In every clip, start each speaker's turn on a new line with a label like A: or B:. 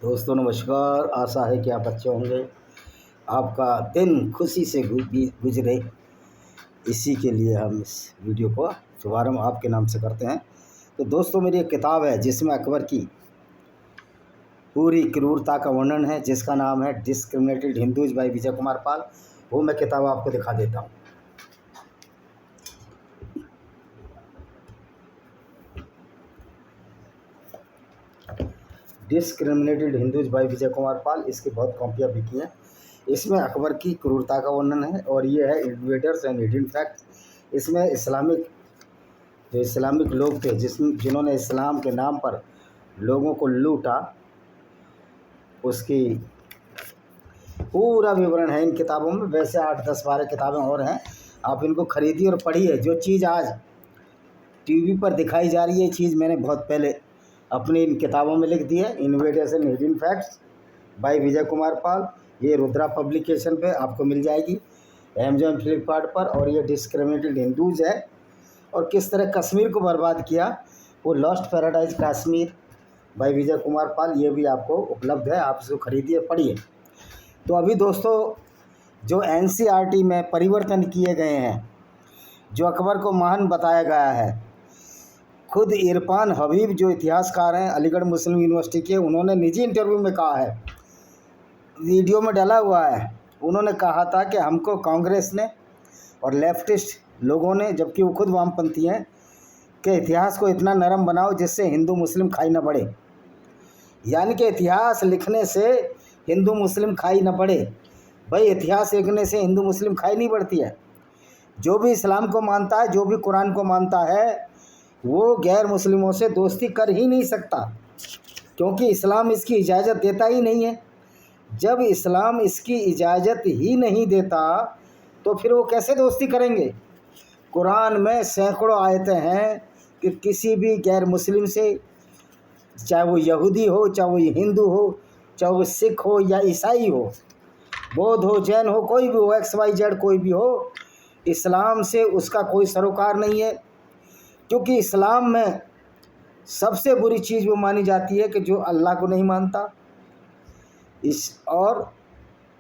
A: दोस्तों नमस्कार। आशा है कि आप अच्छे होंगे। आपका दिन खुशी से गुजरे, इसी के लिए हम इस वीडियो को शुभारंभ आपके नाम से करते हैं। तो दोस्तों मेरी एक किताब है जिसमें अकबर की पूरी क्रूरता का वर्णन है, जिसका नाम है discriminated Hindus bye Vijay Kumar पाल। वो मैं किताब आपको दिखा देता हूँ। Discriminated Hindus bye Vijay Kumar पाल, इसकी बहुत कॉपियाँ बिकी हैं। इसमें अकबर की क्रूरता का वर्णन है और ये है इन्वेडर्स एंड हिडन फैक्ट्स। इसमें इस्लामिक लोग थे जिन्होंने इस्लाम के नाम पर लोगों को लूटा, उसकी पूरा विवरण है इन किताबों में। वैसे 8, 10, 12 किताबें और हैं, आप इनको खरीदिए और पढ़िए। जो चीज़ आज टीवी पर दिखाई जा रही है, ये चीज़ मैंने बहुत पहले अपनी इन किताबों में लिख दी है। Invaders and hidden facts by Vijay Kumar Pal, ये रुद्रा पब्लिकेशन पे आपको मिल जाएगी, अमेजॉन, फ्लिपकार्ट पर। और ये डिस्क्रिमिनेटेड हिंदूज है और किस तरह कश्मीर को बर्बाद किया, वो lost paradise Kashmir bye Vijay Kumar Pal, ये भी आपको उपलब्ध है। आप इसको खरीदिए, पढ़िए। तो अभी दोस्तों जो NCERT में परिवर्तन किए गए हैं, जो अकबर को महान बताया गया है, खुद इरफान हबीब जो इतिहासकार हैं अलीगढ़ मुस्लिम यूनिवर्सिटी के, उन्होंने निजी इंटरव्यू में कहा है, वीडियो में डाला हुआ है। उन्होंने कहा था कि हमको कांग्रेस ने और लेफ्टिस्ट लोगों ने, जबकि वो खुद वामपंथी हैं, कि इतिहास को इतना नरम बनाओ जिससे हिंदू मुस्लिम खाई न बढ़े। यानी कि इतिहास लिखने से हिंदू मुस्लिम खाई न बढ़े। भाई इतिहास लिखने से हिंदू मुस्लिम खाई नहीं बढ़ती है। जो भी इस्लाम को मानता है, जो भी कुरान को मानता है, वो गैर मुस्लिमों से दोस्ती कर ही नहीं सकता, क्योंकि इस्लाम इसकी इजाज़त देता ही नहीं है। जब इस्लाम इसकी इजाज़त ही नहीं देता तो फिर वो कैसे दोस्ती करेंगे। कुरान में सैकड़ों आयतें हैं कि किसी भी गैर मुस्लिम से, चाहे वो यहूदी हो, चाहे वो हिंदू हो, चाहे वो सिख हो या ईसाई हो, बौद्ध हो, जैन हो, कोई भी हो, XYZ कोई भी हो, इस्लाम से उसका कोई सरोकार नहीं है। क्योंकि इस्लाम में सबसे बुरी चीज़ वो मानी जाती है कि जो अल्लाह को नहीं मानता, और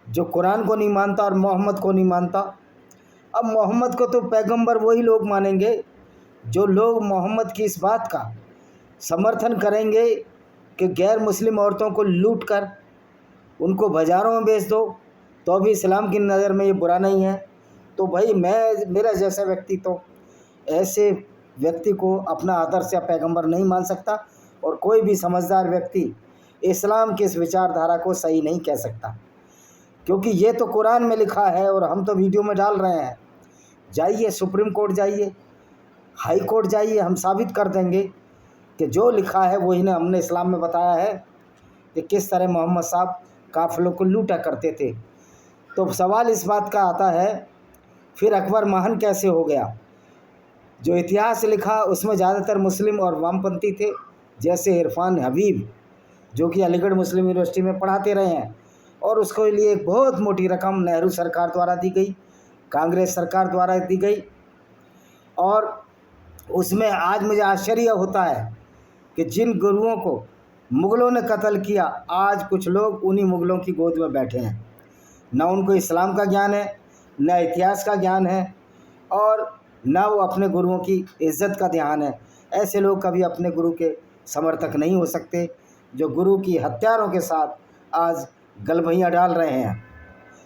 A: जो कुरान को नहीं मानता और मोहम्मद को नहीं मानता। अब मोहम्मद को तो पैगंबर वही लोग मानेंगे जो लोग मोहम्मद की इस बात का समर्थन करेंगे कि गैर मुस्लिम औरतों को लूट कर उनको बाज़ारों में बेच दो, तो भी इस्लाम की नज़र में ये बुरा नहीं है। तो भाई मेरा जैसा व्यक्ति तो ऐसे व्यक्ति को अपना आदर्श या पैगंबर नहीं मान सकता, और कोई भी समझदार व्यक्ति इस्लाम की इस विचारधारा को सही नहीं कह सकता, क्योंकि ये तो कुरान में लिखा है और हम तो वीडियो में डाल रहे हैं। जाइए सुप्रीम कोर्ट जाइए, हाई कोर्ट जाइए, हम साबित कर देंगे कि जो लिखा है वही ने हमने इस्लाम में बताया है कि किस तरह मोहम्मद साहब काफिलों को लूटा करते थे। तो सवाल इस बात का आता है, फिर अकबर महान कैसे हो गया। जो इतिहास लिखा उसमें ज़्यादातर मुस्लिम और वामपंथी थे, जैसे इरफान हबीब जो कि अलीगढ़ मुस्लिम यूनिवर्सिटी में पढ़ाते रहे हैं, और उसके लिए एक बहुत मोटी रकम नेहरू सरकार द्वारा दी गई, कांग्रेस सरकार द्वारा दी गई। और उसमें आज मुझे आश्चर्य होता है कि जिन गुरुओं को मुग़लों ने कत्ल किया, आज कुछ लोग उन्हीं मुग़लों की गोद में बैठे हैं। न उनको इस्लाम का ज्ञान है, न इतिहास का ज्ञान है, और न वो अपने गुरुओं की इज़्ज़त का ध्यान है। ऐसे लोग कभी अपने गुरु के समर्थक नहीं हो सकते, जो गुरु की हत्यारों के साथ आज गलभैयाँ डाल रहे हैं।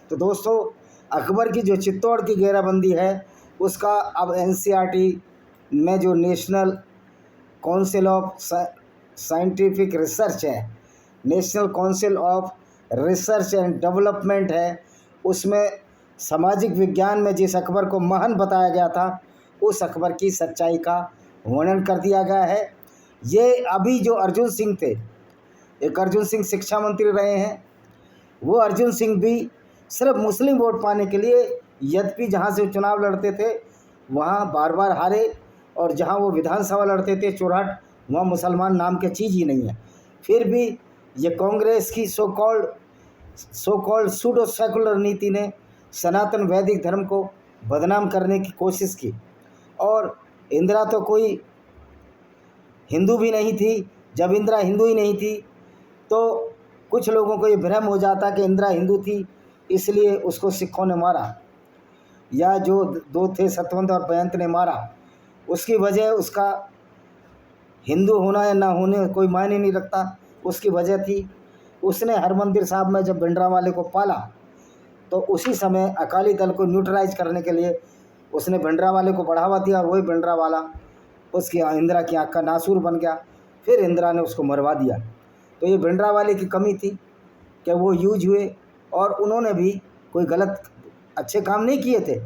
A: तो दोस्तों अकबर की जो चित्तौड़ की घेराबंदी है, उसका अब NCERT में जो national council of scientific research है, national council of research and development है, उसमें सामाजिक विज्ञान में जिस अकबर को महान बताया गया था, उस अकबर की सच्चाई का वर्णन कर दिया गया है। ये अभी जो अर्जुन सिंह थे, एक अर्जुन सिंह शिक्षा मंत्री रहे हैं, वो अर्जुन सिंह भी सिर्फ मुस्लिम वोट पाने के लिए, यद्यपि जहाँ से चुनाव लड़ते थे वहाँ बार बार हारे, और जहाँ वो विधानसभा लड़ते थे चुराट, वहाँ मुसलमान नाम की चीज़ ही नहीं है। फिर भी ये कांग्रेस की सो कॉल्ड सूडो सेकुलर नीति ने सनातन वैदिक धर्म को बदनाम करने की कोशिश की। और इंदिरा तो कोई हिंदू भी नहीं थी। जब इंदिरा हिंदू ही नहीं थी तो कुछ लोगों को ये भ्रम हो जाता कि इंदिरा हिंदू थी इसलिए उसको सिखों ने मारा, या जो दो थे सतवंत और बेअंत ने मारा, उसकी वजह उसका हिंदू होना या ना होने कोई मायने नहीं रखता। उसकी वजह थी उसने हरमंदिर साहब में जब भिंडरावाले को पाला तो उसी समय अकाली दल को न्यूट्रलाइज करने के लिए उसने भिंडरावाले को बढ़ावा दिया, और वही भिंडरावाला उसकी इंदिरा की आँख का नासूर बन गया। फिर इंदिरा ने उसको मरवा दिया। तो ये भिंडरावाले की कमी थी कि वो यूज हुए, और उन्होंने भी कोई गलत अच्छे काम नहीं किए थे।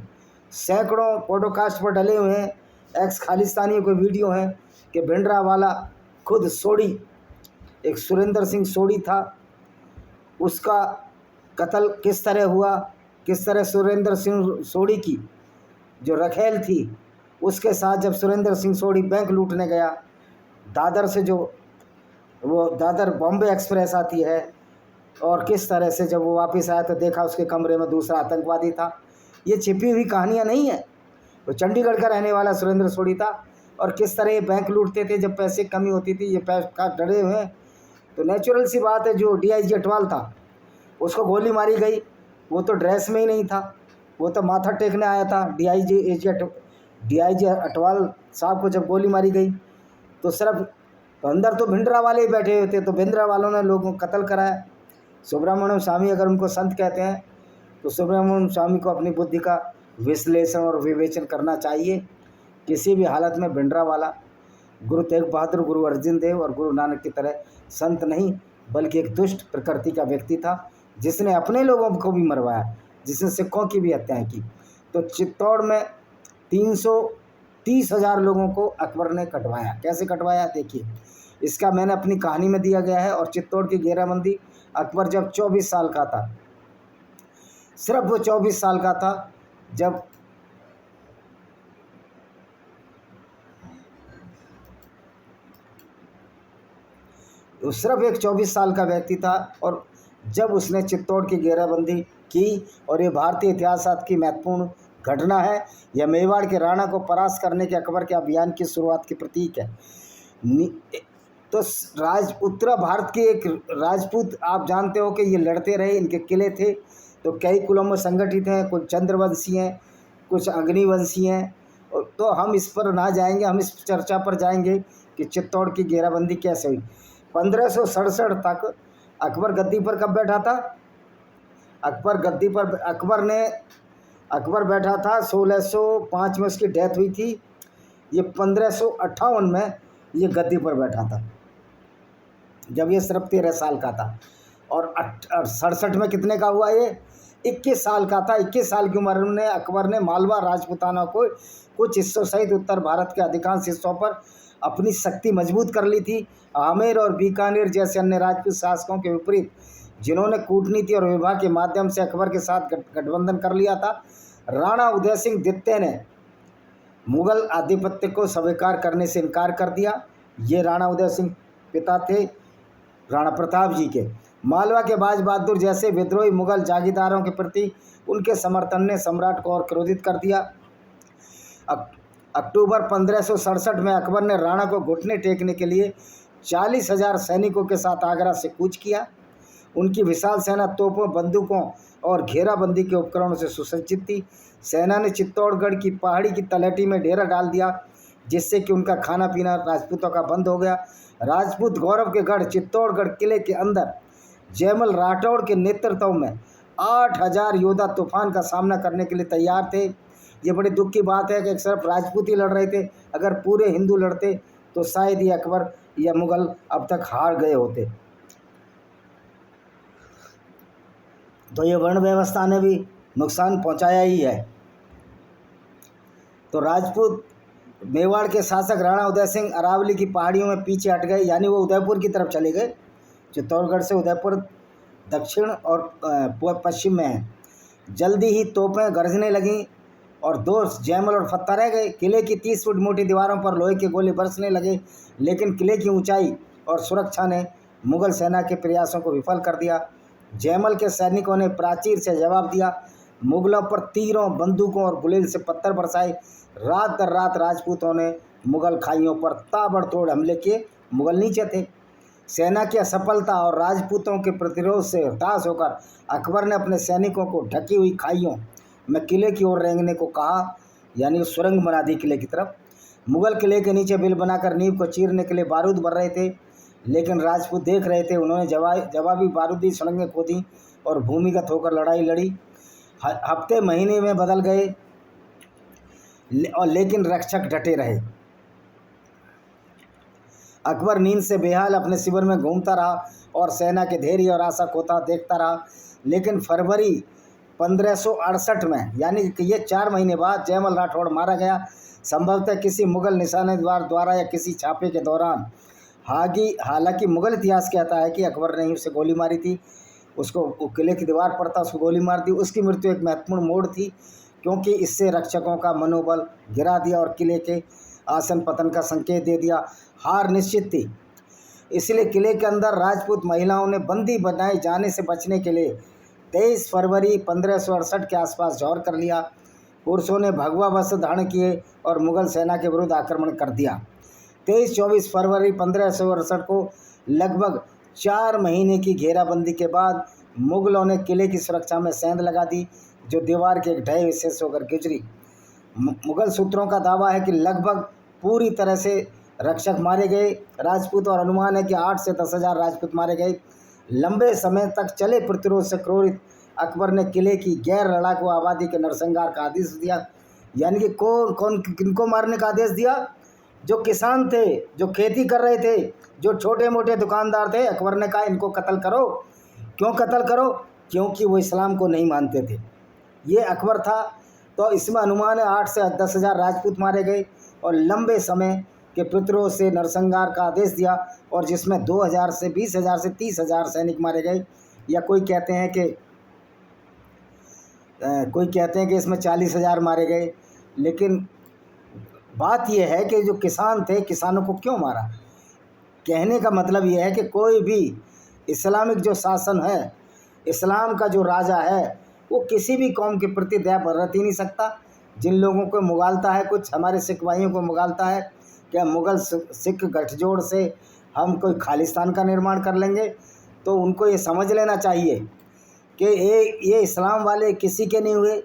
A: सैकड़ों पॉडकास्ट पर डले हुए हैं, एक्स खालिस्तानियों के वीडियो हैं कि भिंडरावाला खुद सोढ़ी, एक सुरेंद्र सिंह सोढ़ी था, उसका कत्ल किस तरह हुआ, किस तरह सुरेंद्र सिंह सोढ़ी की जो रखेल थी उसके साथ जब सुरेंद्र सिंह सोढ़ी बैंक लूटने गया, दादर से जो वो दादर बॉम्बे एक्सप्रेस आती है, और किस तरह से जब वो वापस आया तो देखा उसके कमरे में दूसरा आतंकवादी था। ये छिपी हुई कहानियाँ नहीं है। वो चंडीगढ़ का रहने वाला सुरेंद्र सोढ़ी था, और किस तरह ये बैंक लूटते थे जब पैसे कमी होती थी, ये पैसा डरे हुए हैं। तो नेचुरल सी बात है, जो DIG अटवाल था उसको गोली मारी गई, वो तो ड्रेस में ही नहीं था, वो तो माथा टेकने आया था। DIG अटवाल साहब को जब गोली मारी गई तो सिर्फ अंदर तो भिंडरा वाले ही बैठे हुए थे, तो भिंडरा वालों ने लोगों को कत्ल कराया। सुब्रमण्यम स्वामी अगर उनको संत कहते हैं तो सुब्रमण्यम स्वामी को अपनी बुद्धि का विश्लेषण और विवेचन करना चाहिए। किसी भी हालत में भिंडरा वाला गुरु तेग बहादुर, गुरु अर्जुन देव और गुरु नानक की तरह संत नहीं, बल्कि एक दुष्ट प्रकृति का व्यक्ति था जिसने अपने लोगों को भी मरवाया, जिसने सिखों की भी हत्याएं की। तो चित्तौड़ में 330,000 लोगों को अकबर ने कटवाया। कैसे कटवाया देखिए, इसका मैंने अपनी कहानी में दिया गया है। और चित्तौड़ की घेराबंदी अकबर जब 24 साल का था, सिर्फ वो 24 साल का था जब सिर्फ एक 24 साल का व्यक्ति था, और जब उसने चित्तौड़ की घेराबंदी की, और ये भारतीय इतिहास की महत्वपूर्ण घटना है। यह मेवाड़ के राणा को परास्त करने के अकबर के अभियान की शुरुआत की प्रतीक है। तो उत्तरा भारत के एक राजपूत, आप जानते हो कि ये लड़ते रहे, इनके किले थे, तो कई कुलों में संगठित हैं, कुछ चंद्रवंशी हैं, कुछ अग्निवंशी हैं। तो हम इस पर ना जाएंगे, हम इस चर्चा पर जाएंगे कि चित्तौड़ की घेराबंदी कैसे हुई। 1567 तक अकबर गद्दी पर कब बैठा था? अकबर बैठा था 1605 में उसकी डेथ हुई थी। ये 1558 में ये गद्दी पर बैठा था, जब ये सिर्फ 13 साल का था। और 67 में कितने का हुआ? ये 21 साल का था। 21 साल की उम्र में अकबर ने मालवा राजपूताना को कुछ हिस्सों सहित उत्तर भारत के अधिकांश हिस्सों पर अपनी शक्ति मजबूत कर ली थी। आमेर और बीकानेर जैसे अन्य राजपूत शासकों के विपरीत, जिन्होंने कूटनीति और विवाह के माध्यम से अकबर के साथ गठबंधन कर लिया था, राणा उदय सिंह द्वितीय ने मुगल आधिपत्य को स्वीकार करने से इनकार कर दिया। ये राणा उदय सिंह पिता थे राणा प्रताप जी के। मालवा के बाज बहादुर जैसे विद्रोही मुगल जागीरदारों के प्रति उनके समर्थन ने सम्राट को और क्रोधित कर दिया। अक्टूबर 1567 में अकबर ने राणा को घुटने टेकने के लिए 40,000 सैनिकों के साथ आगरा से कूच किया। उनकी विशाल सेना तोपों, बंदूकों और घेराबंदी के उपकरणों से सुसज्जित थी। सेना ने चित्तौड़गढ़ की पहाड़ी की तलहटी में डेरा डाल दिया, जिससे कि उनका खाना पीना राजपूतों का बंद हो गया। राजपूत गौरव के गढ़ चित्तौड़गढ़ किले के अंदर जयमल राठौड़ के नेतृत्व में 8,000 योद्धा तूफान का सामना करने के लिए तैयार थे। ये बड़ी दुख की बात है कि सिर्फ राजपूत ही लड़ रहे थे। अगर पूरे हिंदू लड़ते तो शायद ये अकबर या मुगल अब तक हार गए होते। तो ये वर्ण व्यवस्था ने भी नुकसान पहुंचाया ही है। तो राजपूत मेवाड़ के शासक राणा उदय सिंह अरावली की पहाड़ियों में पीछे हट गए, यानी वो उदयपुर की तरफ चले गए। चित्तौड़गढ़ से उदयपुर दक्षिण और पश्चिम में है। जल्दी ही तोपें गरजने लगीं और दोस्त जयमल और फत्ता रह गए। किले की 30 फुट मोटी दीवारों पर लोहे के गोले बरसने लगे, लेकिन किले की ऊंचाई और सुरक्षा ने मुगल सेना के प्रयासों को विफल कर दिया। जयमल के सैनिकों ने प्राचीर से जवाब दिया। मुगलों पर तीरों, बंदूकों और गुलेल से पत्थर बरसाए। रात दर रात राजपूतों ने मुगल खाइयों पर ताबड़तोड़ हमले किए। मुगल नीचे थे। सेना की असफलता और राजपूतों के प्रतिरोध से हताश होकर अकबर ने अपने सैनिकों को ढकी हुई खाइयों में किले की ओर रेंगने को कहा, यानी सुरंग बना दी किले की तरफ। मुगल किले के नीचे बिल बनाकर नींव को चीरने के लिए बारूद भर रहे थे, लेकिन राजपूत देख रहे थे। उन्होंने जवाबी बारूदी सुरंगें खोदी और भूमिगत होकर लड़ाई लड़ी। हफ्ते महीने में बदल गए और लेकिन रक्षक डटे रहे। अकबर नींद से बेहाल अपने शिविर में घूमता रहा और सेना के धैर्य और आशा खोता देखता रहा। लेकिन फरवरी 1568 में, यानी कि ये 4 महीने बाद, जयमल राठौड़ मारा गया, संभवतः किसी मुगल निशानेदार द्वारा या किसी छापे के दौरान। हालांकि मुगल इतिहास कहता है कि अकबर ने ही उसे गोली मारी थी। उसको किले की दीवार पर था, उसको गोली मार दी। उसकी मृत्यु एक महत्वपूर्ण मोड़ थी, क्योंकि इससे रक्षकों का मनोबल गिरा दिया और किले के आसन पतन का संकेत दे दिया। हार निश्चित थी, इसलिए किले के अंदर राजपूत महिलाओं ने बंदी बनाए जाने से बचने के लिए 23 फरवरी 1568 के आसपास जौहर कर लिया। पुरुषों ने भगवा वस्त्र धारण किए और मुगल सेना के विरुद्ध आक्रमण कर दिया। 23-24 फरवरी 1568 को लगभग 4 महीने की घेराबंदी के बाद मुगलों ने किले की सुरक्षा में सेंध लगा दी, जो दीवार के एक ढहे हिस्से से होकर गुजरी। मुगल सूत्रों का दावा है कि लगभग पूरी तरह से रक्षक मारे गए राजपूत, और अनुमान है कि 8 से 10 हज़ार राजपूत मारे गए। लंबे समय तक चले प्रतिरोध से क्रोधित अकबर ने किले की गैर लड़ाकू आबादी के नरसंहार का आदेश दिया। यानी कि किनको मारने का आदेश दिया? जो किसान थे, जो खेती कर रहे थे, जो छोटे मोटे दुकानदार थे। अकबर ने कहा इनको कत्ल करो। क्यों कत्ल करो? क्योंकि वो इस्लाम को नहीं मानते थे। ये अकबर था। तो इसमें अनुमान है 8 से 10 हज़ार राजपूत मारे गए और लंबे समय के प्रतिरोध से नरसंहार का आदेश दिया, और जिसमें 2000 से 20,000 से 30,000 सैनिक मारे गए। या कोई कहते हैं कि इसमें 40,000 मारे गए। लेकिन बात यह है कि जो किसान थे, किसानों को क्यों मारा? कहने का मतलब यह है कि कोई भी इस्लामिक जो शासन है, इस्लाम का जो राजा है, वो किसी भी कौम के प्रति दया बरत ही नहीं सकता। जिन लोगों को मुगालता है, कुछ हमारे सिख भाइयों को मुगालता है क्या मुगल सिख गठजोड़ से हम कोई खालिस्तान का निर्माण कर लेंगे, तो उनको ये समझ लेना चाहिए कि ये इस्लाम वाले किसी के नहीं हुए।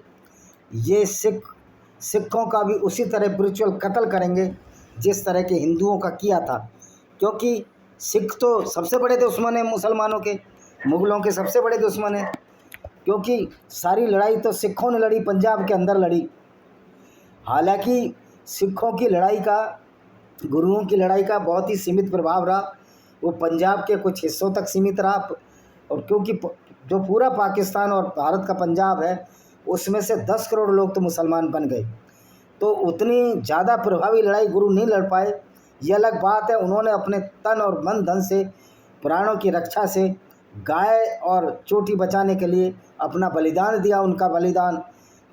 A: ये सिखों का भी उसी तरह स्पिरिचुअल कत्ल करेंगे जिस तरह के हिंदुओं का किया था, क्योंकि सिख तो सबसे बड़े दुश्मन हैं मुसलमानों के, मुगलों के सबसे बड़े दुश्मन हैं। क्योंकि सारी लड़ाई तो सिखों ने लड़ी, पंजाब के अंदर लड़ी। हालांकि सिखों की लड़ाई का, गुरुओं की लड़ाई का बहुत ही सीमित प्रभाव रहा। वो पंजाब के कुछ हिस्सों तक सीमित रहा, और क्योंकि जो पूरा पाकिस्तान और भारत का पंजाब है, उसमें से 10 करोड़ लोग तो मुसलमान बन गए। तो उतनी ज़्यादा प्रभावी लड़ाई गुरु नहीं लड़ पाए, ये अलग बात है। उन्होंने अपने तन और मन धन से, प्राणों की रक्षा से, गाय और चोटी बचाने के लिए अपना बलिदान दिया। उनका बलिदान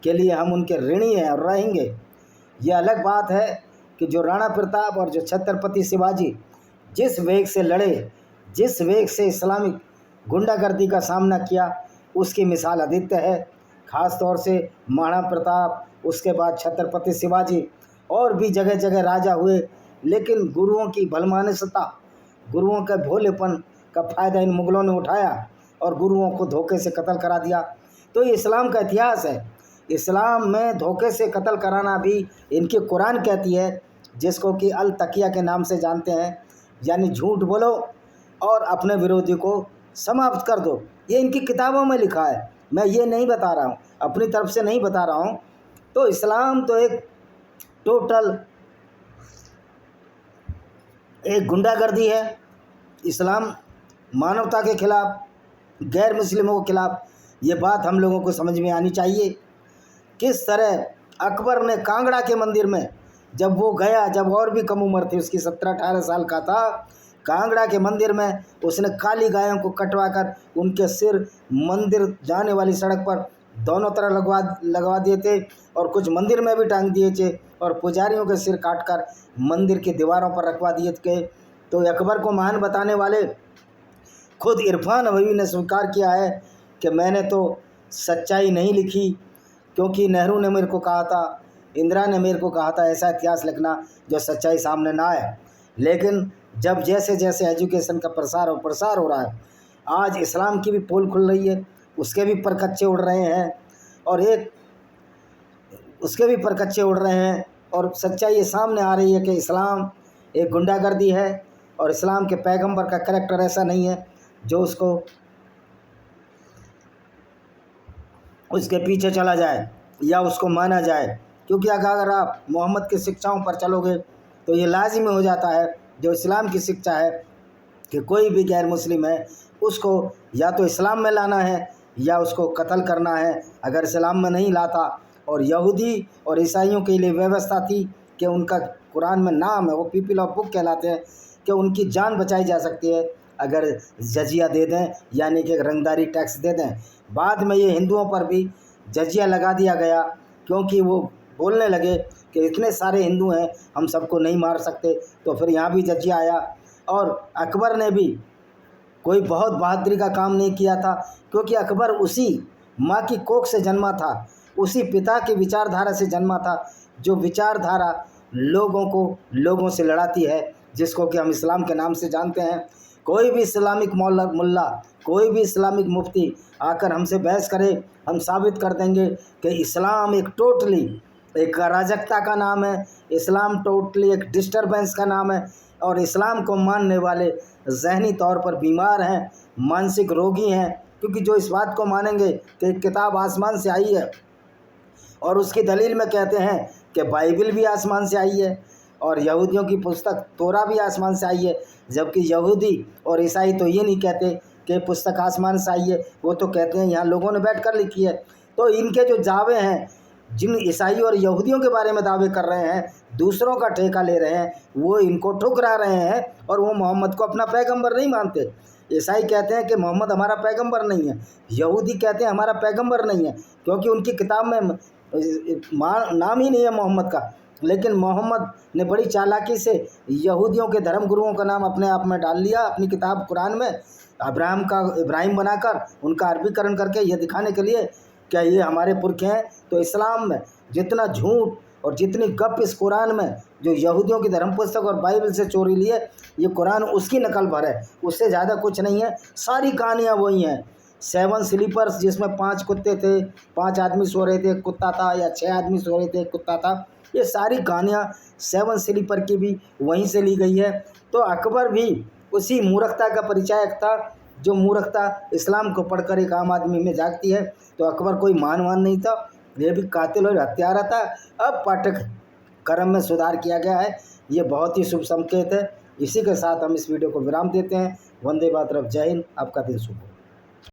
A: के लिए हम उनके ऋणी हैं और रहेंगे। ये अलग बात है कि जो राणा प्रताप और जो छत्रपति शिवाजी जिस वेग से लड़े, जिस वेग से इस्लामिक गुंडागर्दी का सामना किया, उसकी मिसाल अद्वितीय है। ख़ास तौर से महाराणा प्रताप, उसके बाद छत्रपति शिवाजी, और भी जगह जगह राजा हुए, लेकिन गुरुओं की भलमानसता, गुरुओं के भोलेपन का फ़ायदा इन मुगलों ने उठाया और गुरुओं को धोखे से कत्ल करा दिया। तो ये इस्लाम का इतिहास है। इस्लाम में धोखे से कत्ल कराना भी इनकी कुरान कहती है, जिसको कि अल तकिया के नाम से जानते हैं, यानी झूठ बोलो और अपने विरोधी को समाप्त कर दो। ये इनकी किताबों में लिखा है, मैं ये नहीं बता रहा हूँ, अपनी तरफ से नहीं बता रहा हूँ। तो इस्लाम तो एक टोटल एक गुंडागर्दी है। इस्लाम मानवता के खिलाफ, गैर मुस्लिमों के खिलाफ। ये बात हम लोगों को समझ में आनी चाहिए। किस तरह अकबर ने कांगड़ा के मंदिर में जब वो गया, जब और भी कम उम्र थी उसकी, 17-18 साल का था, कांगड़ा के मंदिर में उसने काली गायों को कटवाकर उनके सिर मंदिर जाने वाली सड़क पर दोनों तरफ लगवा दिए थे, और कुछ मंदिर में भी टांग दिए थे, और पुजारियों के सिर काटकर मंदिर की दीवारों पर रखवा दिए थे। तो अकबर को महान बताने वाले खुद इरफान नबवी ने स्वीकार किया है कि मैंने तो सच्चाई नहीं लिखी, क्योंकि नेहरू ने मेरे को कहा था, इंदिरा ने मेरे को कहा था ऐसा इतिहास लिखना जो सच्चाई सामने ना आए। लेकिन जब जैसे जैसे एजुकेशन का प्रसार और प्रसार हो रहा है, आज इस्लाम की भी पोल खुल रही है, उसके भी परकच्चे उड़ रहे हैं, और उसके भी परकच्चे उड़ रहे हैं, और सच्चाई ये सामने आ रही है कि इस्लाम एक गुंडागर्दी है, और इस्लाम के पैगंबर का करैक्टर ऐसा नहीं है जो उसके पीछे चला जाए या उसको माना जाए। क्योंकि अगर आप मोहम्मद की शिक्षाओं पर चलोगे तो ये लाजिमी हो जाता है, जो इस्लाम की शिक्षा है कि कोई भी गैर मुस्लिम है उसको या तो इस्लाम में लाना है या उसको कत्ल करना है। अगर इस्लाम में नहीं लाता, और यहूदी और ईसाइयों के लिए व्यवस्था थी कि उनका कुरान में नाम है, वो पीपल ऑफ बुक कहलाते हैं, कि उनकी जान बचाई जा सकती है अगर जजिया दे दें, यानी कि रंगदारी टैक्स दे दें। बाद में ये हिंदुओं पर भी जजिया लगा दिया गया, क्योंकि वो बोलने लगे कि इतने सारे हिंदू हैं, हम सबको नहीं मार सकते, तो फिर यहाँ भी जजिया आया। और अकबर ने भी कोई बहुत बहादुरी का काम नहीं किया था, क्योंकि अकबर उसी माँ की कोख से जन्मा था, उसी पिता की विचारधारा से जन्मा था, जो विचारधारा लोगों से लड़ाती है, जिसको कि हम इस्लाम के नाम से जानते हैं। कोई भी इस्लामिक मुल्ला, कोई भी इस्लामिक मुफ्ती आकर हमसे बहस करे, हम साबित कर देंगे कि इस्लाम एक अराजकता का नाम है, इस्लाम टोटली एक डिस्टर्बेंस का नाम है, और इस्लाम को मानने वाले ज़हनी तौर पर बीमार हैं, मानसिक रोगी हैं। क्योंकि जो इस बात को मानेंगे कि एक किताब आसमान से आई है, और उसकी दलील में कहते हैं कि बाइबिल भी आसमान से आई है, और यहूदियों की पुस्तक तोरा भी आसमान से आई है, जबकि यहूदी और ईसाई तो ये नहीं कहते कि पुस्तक आसमान से आई है, वो तो कहते हैं यहाँ लोगों ने बैठकर लिखी है। तो इनके जो दावे हैं, जिन ईसाई और यहूदियों के बारे में दावे कर रहे हैं, दूसरों का ठेका ले रहे हैं, वो इनको ठुकरा रहे हैं, और वो मोहम्मद को अपना पैगंबर नहीं मानते। ईसाई कहते हैं कि मोहम्मद हमारा पैगंबर नहीं है, यहूदी कहते हैं हमारा पैगंबर नहीं है, क्योंकि उनकी किताब में नाम ही नहीं है मोहम्मद का। लेकिन मोहम्मद ने बड़ी चालाकी से यहूदियों के धर्म गुरुओं का नाम अपने आप में डाल लिया अपनी किताब कुरान में, इब्राहिम बनाकर उनका अरबीकरण करके ये दिखाने के लिए क्या ये हमारे पुरखे हैं। तो इस्लाम में जितना झूठ और जितनी गप इस कुरान में, जो यहूदियों की धर्म पुस्तक और बाइबल से चोरी ली है, ये कुरान उसकी नकल भर है, उससे ज़्यादा कुछ नहीं है। सारी कहानियाँ वही हैं। 7 स्लीपर्स जिसमें 5 कुत्ते थे, 5 आदमी सो रहे थे, एक कुत्ता था, या 6 आदमी सो रहे थे, एक कुत्ता था, ये सारी कहानियाँ 7 स्लीपर की भी वहीं से ली गई है। तो अकबर भी उसी मूर्खता का परिचायक था, जो मूर्खता इस्लाम को पढ़कर एक आम आदमी में जागती है। तो अकबर कोई महान नहीं था, ये भी कातिल और हत्यारा था। अब पाठ्यक्रम में सुधार किया गया है, ये बहुत ही शुभ संकेत है। इसी के साथ हम इस वीडियो को विराम देते हैं। वंदे मातरम, जय हिंद, आपका दिन शुभ हो।